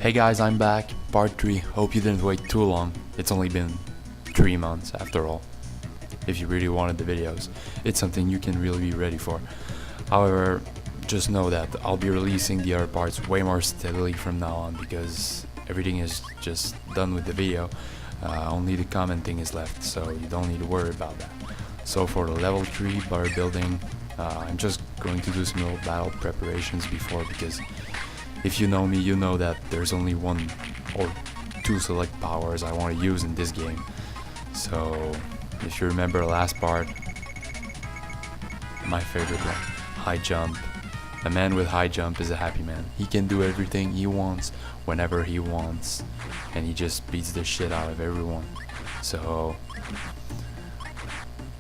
Hey guys, I'm back, part 3. Hope you didn't wait too long. It's only been 3 months after all. If you really wanted the videos, it's something you can really be ready for. However, just know that I'll be releasing the other parts way more steadily from now on because everything is just done with the video. Only the commenting is left, so you don't need to worry about that. So for the level 3 bar building, I'm just going to do some little battle preparations before, because if you know me, you know that there's only one or two select powers I want to use in this game. So if you remember the last part, my favorite one, high jump. A man with high jump is a happy man. He can do everything he wants whenever he wants, and he just beats the shit out of everyone. So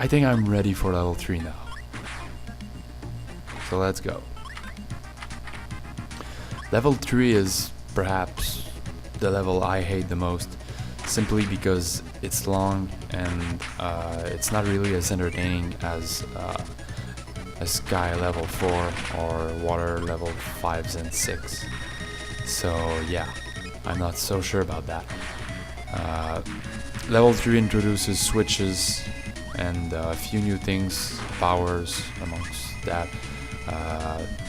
I think I'm ready for level 3 now. So let's go. Level 3 is perhaps the level I hate the most, simply because it's long and it's not really as entertaining as Sky level 4 or Water level 5s and 6. So yeah, I'm not so sure about that. Level 3 introduces switches and a few new things, powers amongst that.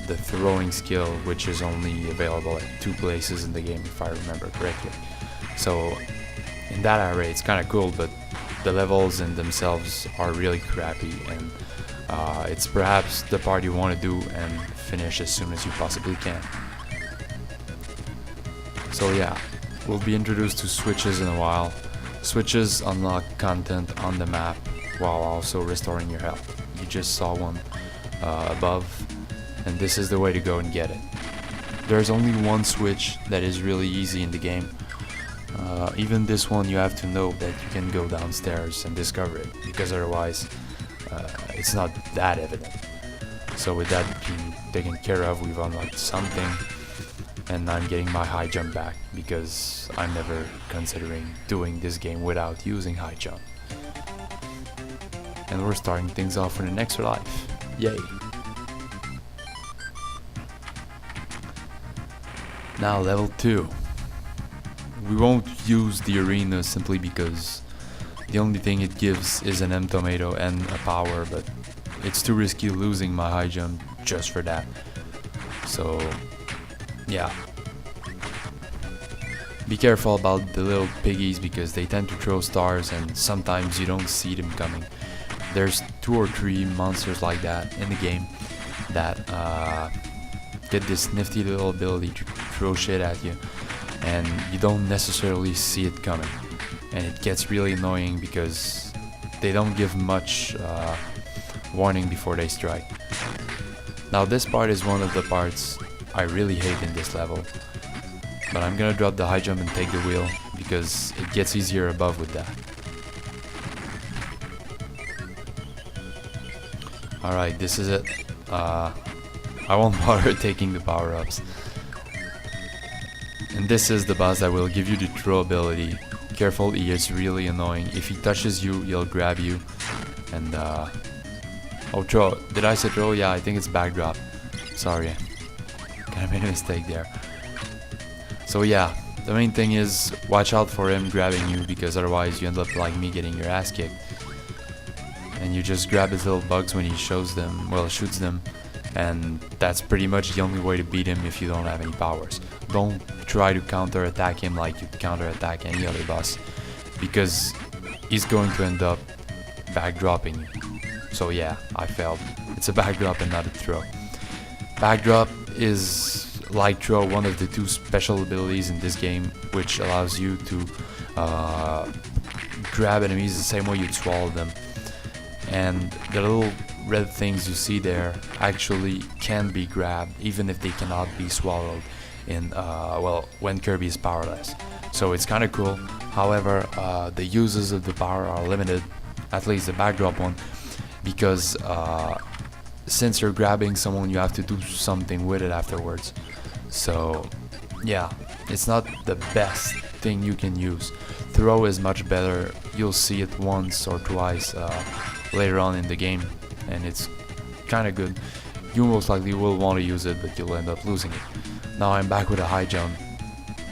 The throwing skill, which is only available at 2 places in the game if I remember correctly. So in that array it's kinda cool, but the levels in themselves are really crappy, and it's perhaps the part you want to do and finish as soon as you possibly can. So yeah, we'll be introduced to switches in a while. Switches unlock content on the map while also restoring your health. You just saw one above, and this is the way to go and get it. There's only one switch that is really easy in the game. Even this one, you have to know that you can go downstairs and discover it, because otherwise it's not that evident. So with that being taken care of, we've unlocked something, and I'm getting my high jump back because I'm never considering doing this game without using high jump. And we're starting things off with an extra life. Yay! Now level 2. We won't use the arena simply because the only thing it gives is an M tomato and a power, but it's too risky losing my high jump just for that. So yeah. Be careful about the little piggies because they tend to throw stars and sometimes you don't see them coming. There's 2 or 3 monsters like that in the game that get this nifty little ability to throw shit at you, and you don't necessarily see it coming, and it gets really annoying because they don't give much warning before they strike. Now this part is one of the parts I really hate in this level, but I'm gonna drop the high jump and take the wheel because it gets easier above with that. Alright, this is it. I won't bother taking the power-ups. And this is the boss that will give you the throw ability. Careful, he is really annoying. If he touches you, he'll grab you. And oh, throw. Did I say throw? Yeah, I think it's backdrop. Sorry. Kinda made a mistake there. So yeah, the main thing is watch out for him grabbing you, because otherwise you end up like me getting your ass kicked. And you just grab his little bugs when he shows them, well, shoots them, and that's pretty much the only way to beat him if you don't have any powers. Don't try to counter-attack him like you counter-attack any other boss, because he's going to end up backdropping you. So yeah, I failed. It's a backdrop and not a throw. Backdrop is, like throw, one of the 2 special abilities in this game, which allows you to grab enemies the same way you'd swallow them. And the little red things you see there actually can be grabbed, even if they cannot be swallowed in well, when Kirby is powerless. So it's kinda cool. However, the uses of the power are limited, at least the backdrop one, because since you're grabbing someone, you have to do something with it afterwards. So yeah, it's not the best thing you can use. Throw is much better. You'll see it once or twice later on in the game, and it's kinda good. You most likely will want to use it, but you'll end up losing it. Now I'm back with a high jump.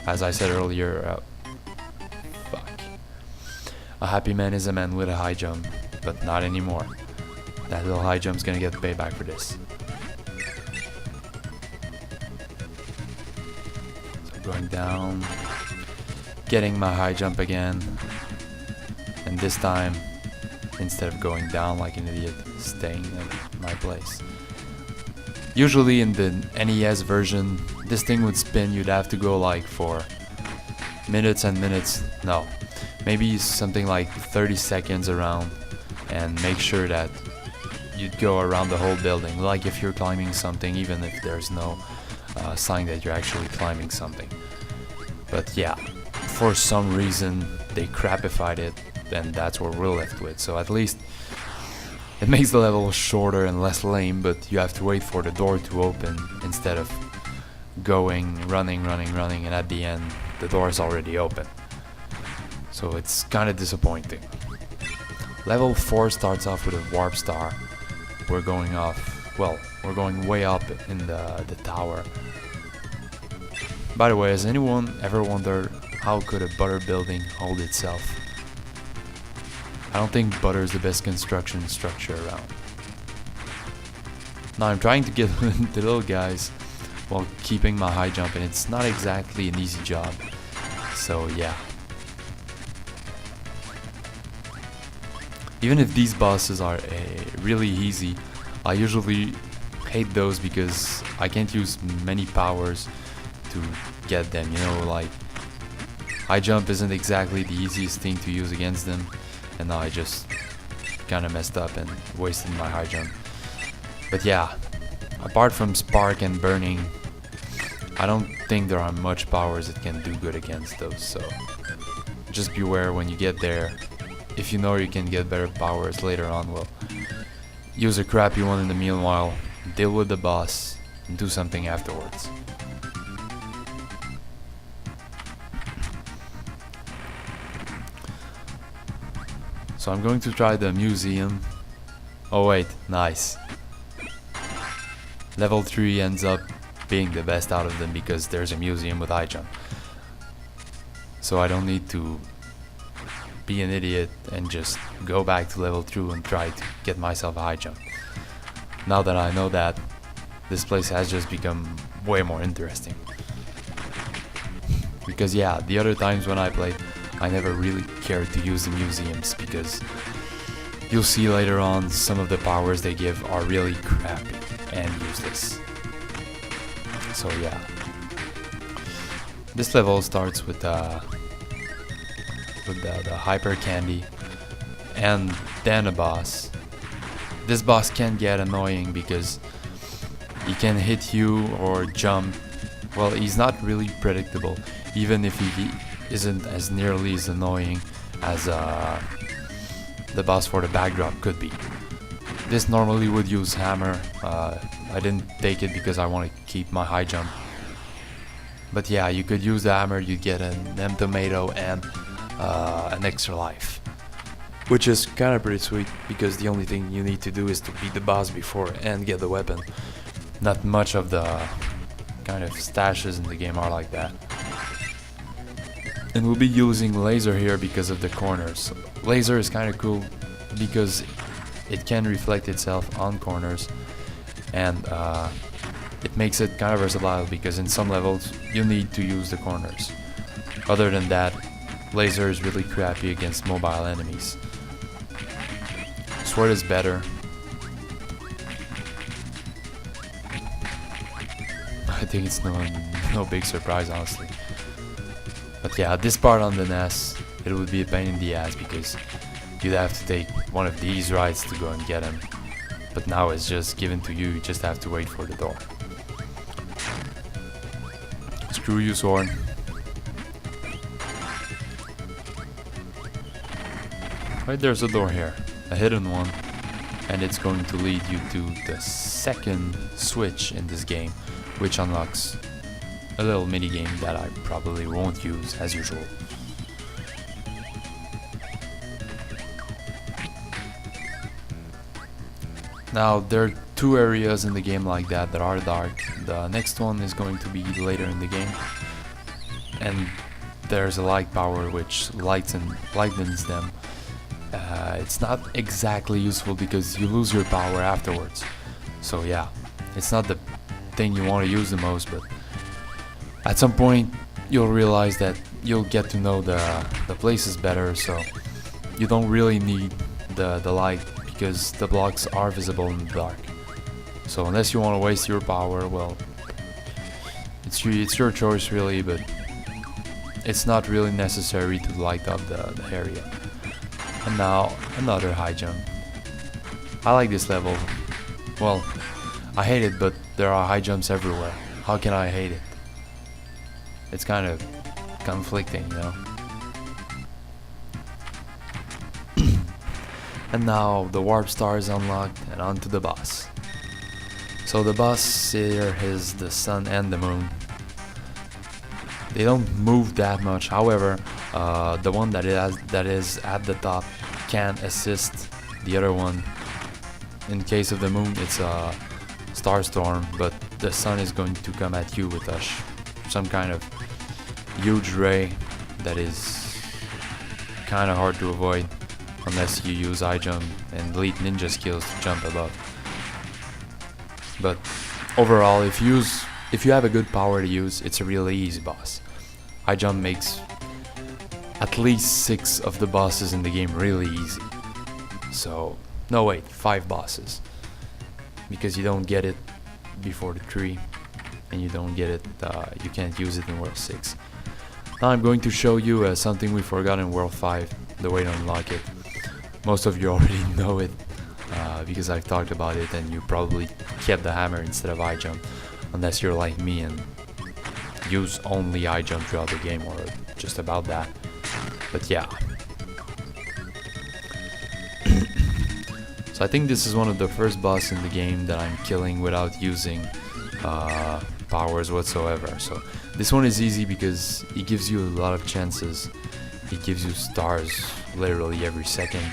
As I said earlier, fuck. A happy man is a man with a high jump, but not anymore. That little high jump's gonna get payback for this. So going down, getting my high jump again, and this time, instead of going down like an idiot, staying in my place. Usually in the NES version, this thing would spin, you'd have to go like for minutes and minutes, no, maybe something like 30 seconds around, and make sure that you'd go around the whole building, like if you're climbing something, even if there's no sign that you're actually climbing something. But yeah, for some reason they crapified it, and that's what we're left with. So at least it makes the level shorter and less lame, but you have to wait for the door to open instead of going, running, and at the end the door is already open. So it's kind of disappointing. Level 4 starts off with a warp star. We're going off, well, we're going way up in the tower. By the way, has anyone ever wondered how could a butter building hold itself? I don't think butter is the best construction structure around. Now I'm trying to get the little guys while keeping my high jump, and it's not exactly an easy job. So yeah. Even if these bosses are really easy, I usually hate those because I can't use many powers to get them, you know, like high jump isn't exactly the easiest thing to use against them, and now I just kinda messed up and wasted my high jump. But yeah, apart from spark and burning, I don't think there are much powers that can do good against those, so just beware when you get there. If you know you can get better powers later on, well, use a crappy one in the meanwhile, deal with the boss, and do something afterwards. So I'm going to try the museum. Oh wait, nice. Level 3 ends up being the best out of them because there's a museum with high jump. So I don't need to be an idiot and just go back to level 2 and try to get myself a high jump. Now that I know that, this place has just become way more interesting. Because yeah, the other times when I played, I never really cared to use the museums because you'll see later on some of the powers they give are really crappy and useless. So yeah. This level starts with the hyper candy and then a boss. This boss can get annoying because he can hit you or jump. Well, he's not really predictable, even if he isn't as nearly as annoying as the boss for the backdrop could be. This normally would use hammer. I didn't take it because I want to keep my high jump. But yeah, you could use the hammer, you'd get an M tomato and an extra life, which is kind of pretty sweet because the only thing you need to do is to beat the boss before and get the weapon. Not much of the kind of stashes in the game are like that. And we'll be using laser here because of the corners. Laser is kind of cool because it can reflect itself on corners, and it makes it kind of versatile because in some levels you need to use the corners. Other than that, laser is really crappy against mobile enemies. Sword is better. I think it's no big surprise, honestly. But yeah, this part on the NES, it would be a pain in the ass because you'd have to take one of these rides to go and get him. But now it's just given to you, you just have to wait for the door. Screw you, sword. Right, there's a door here, a hidden one, and it's going to lead you to the second switch in this game, which unlocks a little mini game that I probably won't use as usual. Now there are two areas in the game like that are dark. The next one is going to be later in the game, and there's a light power which lightens them. It's not exactly useful because you lose your power afterwards. So yeah, it's not the thing you want to use the most, but at some point you'll realize that you'll get to know the places better, so you don't really need the light because the blocks are visible in the dark. So unless you want to waste your power, well, it's your choice really, but it's not really necessary to light up the area. And now another high jump. I like this level. Well, I hate it, but there are high jumps everywhere. How can I hate it? It's kind of conflicting, you know. And now the warp star is unlocked and onto the boss. So the boss here is the sun and the moon. They don't move that much, however, the one that is at the top can assist the other one. In case of the moon, it's a star storm, but the sun is going to come at you with some kind of huge ray that is kind of hard to avoid unless you use high jump and elite ninja skills to jump above. But overall, if you have a good power to use, it's a really easy boss. High jump makes at least 6 of the bosses in the game really easy. So, no wait, 5 bosses. Because you don't get it before the 3, and you don't get it, you can't use it in World 6. Now I'm going to show you something we forgot in World 5, the way to unlock it. Most of you already know it, because I've talked about it, and you probably kept the hammer instead of high jump, unless you're like me and use only high jump throughout the game, or just about that. But yeah. So I think this is one of the first boss in the game that I'm killing without using powers whatsoever. So this one is easy because it gives you a lot of chances. It gives you stars literally every second,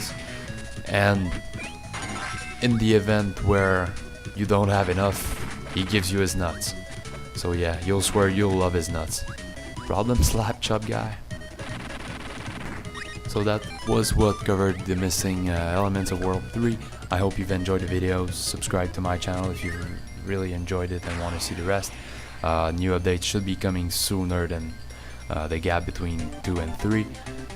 and in the event where you don't have enough, he gives you his nuts. So yeah, you'll swear you'll love his nuts. Problem slap chop guy. So that was what covered the missing elements of World 3. I hope you've enjoyed the video. Subscribe to my channel if you really enjoyed it and want to see the rest. New updates should be coming sooner than the gap between 2 and 3.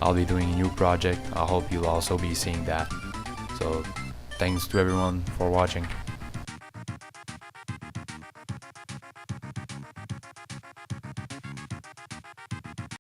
I'll be doing a new project. I hope you'll also be seeing that. So thanks to everyone for watching.